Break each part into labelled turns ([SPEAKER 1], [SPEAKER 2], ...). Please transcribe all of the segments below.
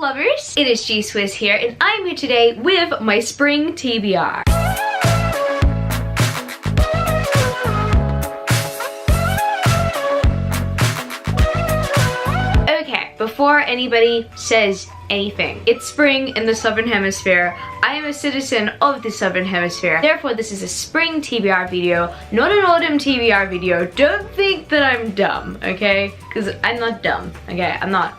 [SPEAKER 1] lovers, it is G-Swizz here, and I'm here today with my spring TBR. Okay, before anybody says anything, it's spring in the Southern Hemisphere. I am a citizen of the Southern Hemisphere. Therefore, this is a spring TBR video, not an autumn TBR video. Don't think that I'm dumb, okay? Because I'm not dumb, okay? I'm not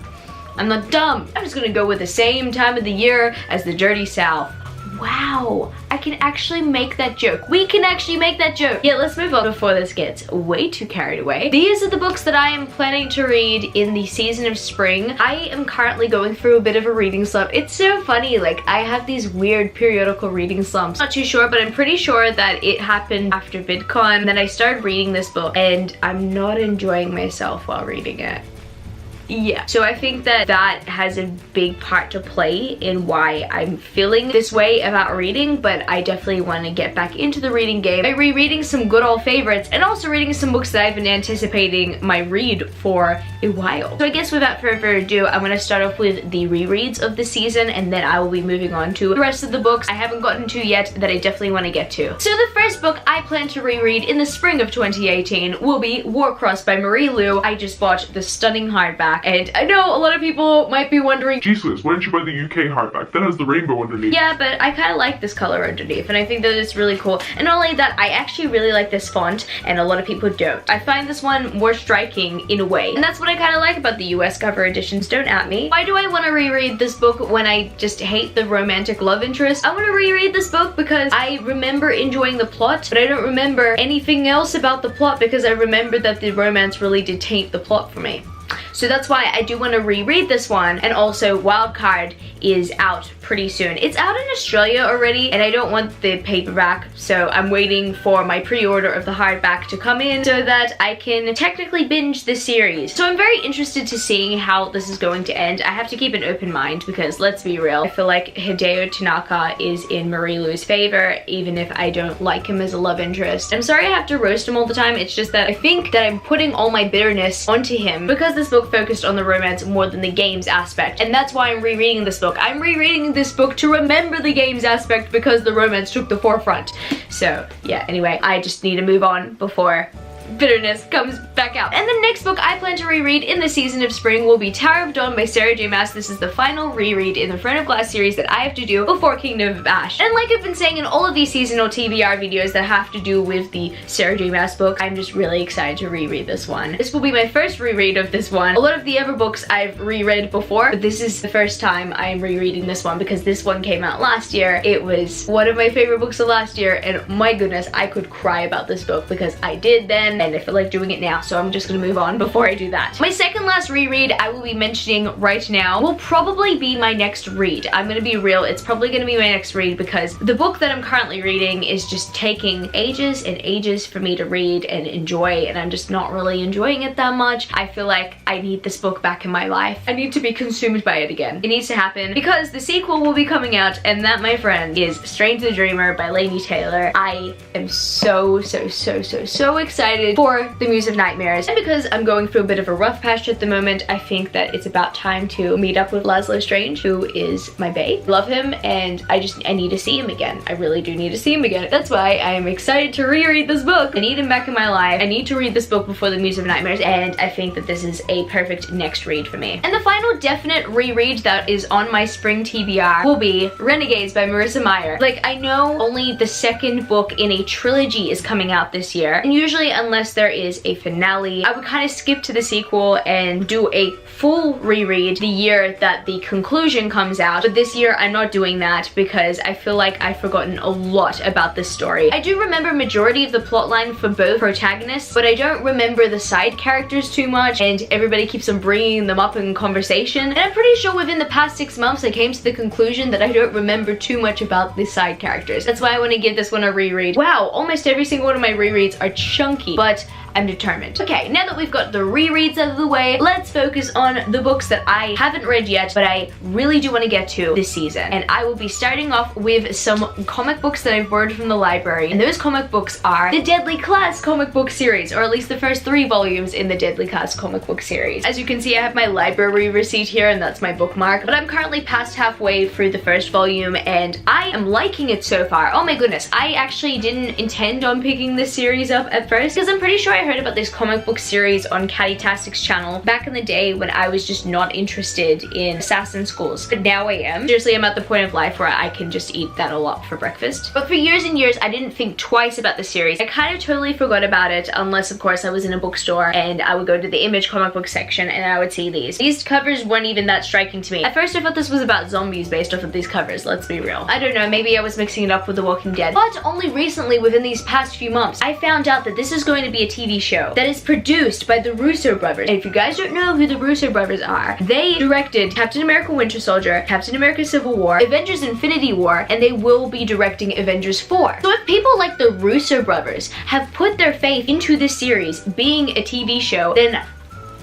[SPEAKER 1] dumb. I'm just gonna go with the same time of the year as the Dirty South. Wow, I can actually make that joke. We can actually make that joke. Yeah, let's move on before this gets way too carried away. These are the books that I am planning to read in the season of spring. I am currently going through a bit of a reading slump. It's so funny, like I have these weird periodical reading slumps. Not too sure, but I'm pretty sure that it happened after VidCon. Then I started reading this book and I'm not enjoying myself while reading it. Yeah, so I think that that has a big part to play in why I'm feeling this way about reading, but I definitely want to get back into the reading game by rereading some good old favorites and also reading some books that I've been anticipating my read for a while. So I guess without further ado, I'm going to start off with the rereads of the season, and then I will be moving on to the rest of the books I haven't gotten to yet that I definitely want to get to. So the first book I plan to reread in the spring of 2018 will be Warcross by Marie Lu. I just bought the stunning hardback. And I know a lot of people might be wondering,
[SPEAKER 2] G-Swizz, why didn't you buy the UK hardback? That has the rainbow underneath.
[SPEAKER 1] Yeah, but I kind of like this color underneath, and I think that it's really cool. And not only that, I actually really like this font, and a lot of people don't. I find this one more striking in a way, and that's what I kind of like about the US cover editions. Don't at me. Why do I want to reread this book when I just hate the romantic love interest? I want to reread this book because I remember enjoying the plot, but I don't remember anything else about the plot because I remember that the romance really did taint the plot for me. So that's why I do want to reread this one. And also Wildcard is out pretty soon. It's out in Australia already, and I don't want the paperback, so I'm waiting for my pre-order of the hardback to come in so that I can technically binge the series. So I'm very interested to see how this is going to end. I have to keep an open mind because let's be real, I feel like Hideo Tanaka is in Marie Lu's favor, even if I don't like him as a love interest. I'm sorry I have to roast him all the time. It's just that I think that I'm putting all my bitterness onto him because this book focused on the romance more than the games aspect, and that's why I'm rereading this book. I'm rereading this book to remember the games aspect because the romance took the forefront. So yeah, anyway, I just need to move on before bitterness comes back out. And the next book I plan to reread in the season of spring will be Tower of Dawn by Sarah J Maas. This is the final reread in the Throne of Glass series that I have to do before Kingdom of Ash. And like I've been saying in all of these seasonal TBR videos that have to do with the Sarah J Maas book, I'm just really excited to reread this one. This will be my first reread of this one. A lot of the other books I've reread before, but this is the first time I'm rereading this one because this one came out last year. It was one of my favorite books of last year, and my goodness, I could cry about this book because I did then, and I feel like doing it now, so I'm just gonna move on before I do that. My second last reread I will be mentioning right now will probably be my next read. I'm gonna be real, it's probably gonna be my next read because the book that I'm currently reading is just taking ages and ages for me to read and enjoy, and I'm just not really enjoying it that much. I feel like I need this book back in my life. I need to be consumed by it again. It needs to happen because the sequel will be coming out, and that, my friend, is Strange the Dreamer by Laini Taylor. I am so excited for the Muse of Nightmares, and because I'm going through a bit of a rough patch at the moment, I think that it's about time to meet up with Laszlo Strange, who is my bae. Love him, and I need to see him again. I really do need to see him again. That's why I am excited to reread this book. I need him back in my life. I need to read this book before the Muse of Nightmares, and I think that this is a perfect next read for me. And the final definite reread that is on my spring TBR will be Renegades by Marissa Meyer. Like, I know only the second book in a trilogy is coming out this year, and usually unless there is a finale, I would kind of skip to the sequel and do a full reread the year that the conclusion comes out. But this year I'm not doing that because I feel like I've forgotten a lot about this story. I do remember majority of the plotline for both protagonists, but I don't remember the side characters too much, and everybody keeps on bringing them up in conversation. And I'm pretty sure within the past 6 months I came to the conclusion that I don't remember too much about the side characters. That's why I want to give this one a reread. Wow, almost every single one of my rereads are chunky, but I'm determined. Okay, now that we've got the rereads out of the way, let's focus on the books that I haven't read yet, but I really do want to get to this season. And I will be starting off with some comic books that I've borrowed from the library, and those comic books are the Deadly Class comic book series, or at least the first 3 volumes in the Deadly Class comic book series. As you can see, I have my library receipt here, and that's my bookmark, but I'm currently past halfway through the first volume, and I am liking it so far. Oh my goodness, I actually didn't intend on picking this series up at first, because I'm pretty sure I heard about this comic book series on Catty-tastic's channel back in the day when I was just not interested in assassin schools, but now I am. Seriously, I'm at the point of life where I can just eat that a lot for breakfast. But for years and years, I didn't think twice about the series. I kind of totally forgot about it, unless of course I was in a bookstore and I would go to the Image comic book section and I would see these. These covers weren't even that striking to me. At first I thought this was about zombies based off of these covers, let's be real. I don't know, maybe I was mixing it up with The Walking Dead. But only recently, within these past few months, I found out that this is going to be a TV show that is produced by the Russo brothers. And if you guys don't know who the Russo brothers are, they directed Captain America Winter Soldier, Captain America Civil War, Avengers Infinity War, and they will be directing Avengers 4. So if people like the Russo brothers have put their faith into this series being a TV show, then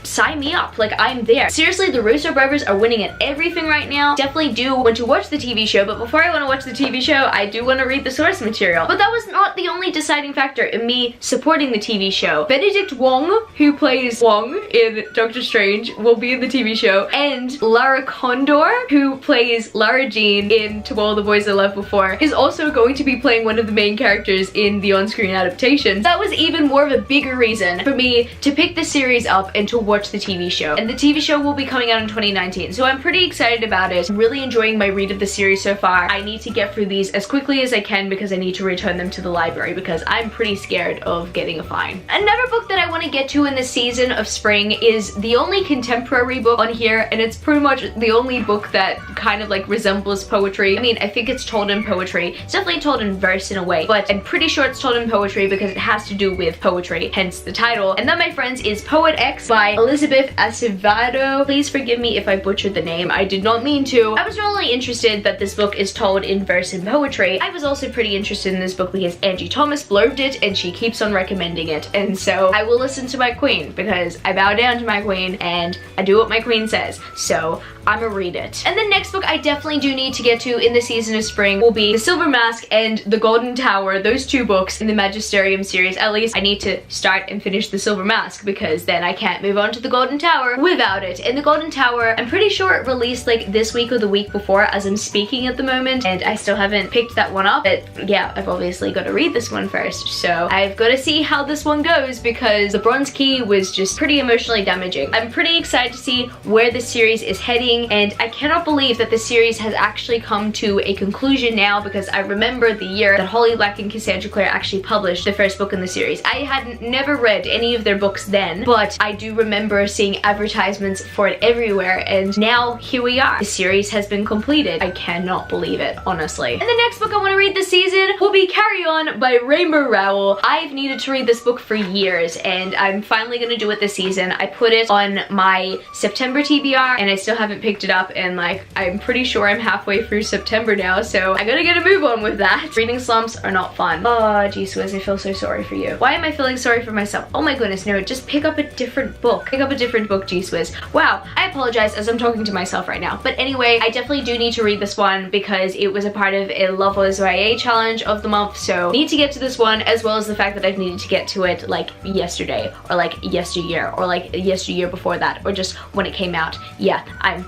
[SPEAKER 1] sign me up, like I'm there. Seriously, the Russo brothers are winning at everything right now. Definitely do want to watch the TV show, but before I want to watch the TV show, I do want to read the source material. But that was not the only deciding factor in me supporting the TV show. Benedict Wong, who plays Wong in Doctor Strange, will be in the TV show, and Lara Condor, who plays Lara Jean in To All the Boys I Loved Before, is also going to be playing one of the main characters in the on-screen adaptation. That was even more of a bigger reason for me to pick the series up and to watch the TV show. And the TV show will be coming out in 2019, so I'm pretty excited about it. I'm really enjoying my read of the series so far. I need to get through these as quickly as I can because I need to return them to the library because I'm pretty scared of getting a fine. Another book that I want to get to in this season of spring is the only contemporary book on here, and it's pretty much the only book that kind of like resembles poetry. I mean, I think it's told in poetry. It's definitely told in verse in a way, but I'm pretty sure it's told in poetry because it has to do with poetry, hence the title. And that, my friends, is Poet X by Elizabeth Acevedo. Please forgive me if I butchered the name. I did not mean to. I was not only interested that this book is told in verse and poetry, I was also pretty interested in this book because Angie Thomas blurbed it and she keeps on recommending it. And so I will listen to my queen because I bow down to my queen and I do what my queen says. So I'ma read it. And the next book I definitely do need to get to in the season of spring will be The Silver Mask and The Golden Tower. Those 2 books in the Magisterium series. At least I need to start and finish The Silver Mask because then I can't move on to The Golden Tower without it. And The Golden Tower, I'm pretty sure it released like this week or the week before as I'm speaking at the moment, and I still haven't picked that one up. But yeah, I've obviously got to read this one first, so I've got to see how this one goes because The Bronze Key was just pretty emotionally damaging. I'm pretty excited to see where this series is heading, and I cannot believe that the series has actually come to a conclusion now because I remember the year that Holly Black and Cassandra Clare actually published the first book in the series. I had never read any of their books then, but I do remember seeing advertisements for it everywhere, and now here we are. The series has been completed. I cannot believe it, honestly. And the next book I want to read this season will be Carry On by Rainbow Rowell. I've needed to read this book for years, and I'm finally gonna do it this season. I put it on my September TBR, and I still haven't picked it up, and like, I'm pretty sure I'm halfway through September now, so I gotta get a move on with that. Reading slumps are not fun. Oh, G-Swizz, I feel so sorry for you. Why am I feeling sorry for myself? Oh my goodness, no, just pick up a different book. Pick up a different book, G-Swizz. Wow, I apologize as I'm talking to myself right now. But anyway, I definitely do need to read this one because it was a part of a Love Was YA challenge of the month, so need to get to this one, as well as the fact that I've needed to get to it like yesterday, or like yesteryear, or like yesteryear before that, or just when it came out. Yeah, I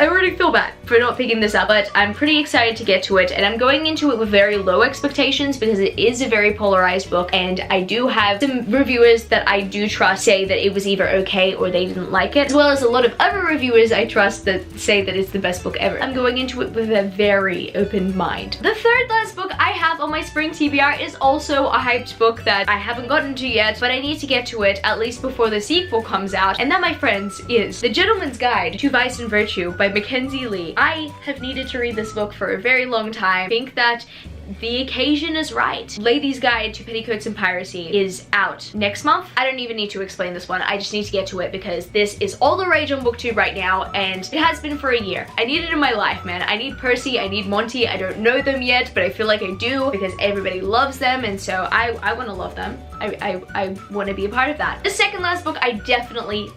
[SPEAKER 1] already feel bad for not picking this up, but I'm pretty excited to get to it, and I'm going into it with very low expectations because it is a very polarized book, and I do have some reviewers that I do trust say that it was either okay or they didn't like it, as well as a lot of other reviewers I trust that say that it's the best book ever. I'm going into it with a very open mind. The third last book I have on my spring TBR is also a hyped book that I haven't gotten to yet, but I need to get to it at least before the sequel comes out, and that, my friends, is The Gentleman's Guide to Vice and Virtue by Mackenzie Lee. I have needed to read this book for a very long time. I think that the occasion is right. Ladies' Guide to Petticoats and Piracy is out next month. I don't even need to explain this one. I just need to get to it because this is all the rage on BookTube right now, and it has been for a year. I need it in my life, man. I need Percy, I need Monty. I don't know them yet, but I feel like I do because everybody loves them, and so I want to love them. I want to be a part of that. The second last book I definitely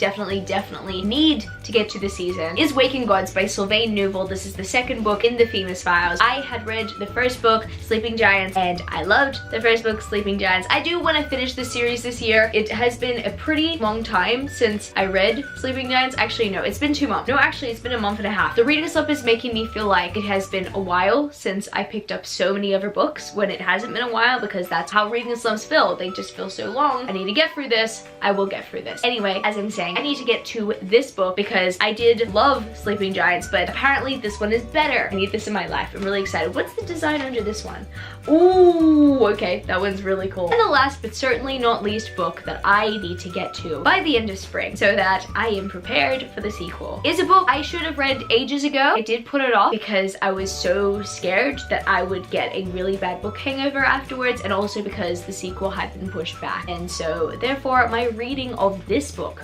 [SPEAKER 1] need to get to this season is Waking Gods by Sylvain Neuvel. This is the second book in the Famous Files. I had read the first book, Sleeping Giants, and I loved the first book, Sleeping Giants. I do want to finish this series this year. It has been a pretty long time since I read Sleeping Giants. Actually, no, it's been 2 months. No, actually, it's been a month and a half. The reading slump is making me feel like it has been a while since I picked up so many other books when it hasn't been a while, because that's how reading slumps feel. They just feel so long. I need to get through this. I will get through this. Anyway, as I'm saying, I need to get to this book because I did love Sleeping Giants, but apparently this one is better. I need this in my life. I'm really excited. What's the design under this one? Ooh, okay, that one's really cool. And the last but certainly not least book that I need to get to by the end of spring so that I am prepared for the sequel is a book I should have read ages ago. I did put it off because I was so scared that I would get a really bad book hangover afterwards, and also because the sequel had been pushed back, and so therefore my reading of this book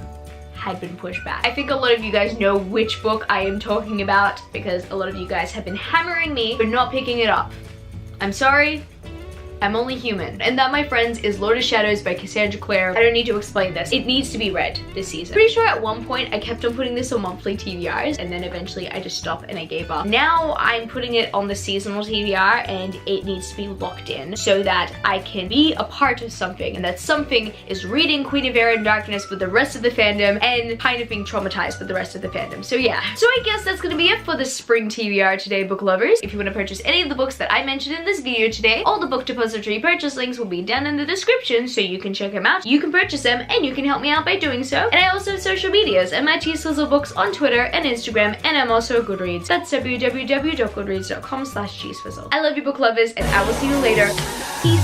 [SPEAKER 1] had been pushed back. I think a lot of you guys know which book I am talking about because a lot of you guys have been hammering me for not picking it up. I'm sorry. I'm only human. And that, my friends, is Lord of Shadows by Cassandra Clare. I don't need to explain this. It needs to be read this season. Pretty sure at one point I kept on putting this on monthly TBRs, and then eventually I just stopped and I gave up. Now I'm putting it on the seasonal TBR, and it needs to be locked in so that I can be a part of something, and that something is reading Queen of Air and Darkness with the rest of the fandom and kind of being traumatized with the rest of the fandom. So yeah. So I guess that's gonna be it for the spring TBR today, book lovers. If you want to purchase any of the books that I mentioned in this video today, all the Book Depository purchase links will be down in the description so you can check them out. You can purchase them and you can help me out by doing so. And I also have social medias. I'm at G-Swizzelbooks on Twitter and Instagram, and I'm also at Goodreads. That's www.goodreads.com/G-Swizzel. I love you, book lovers, and I will see you later. Peace.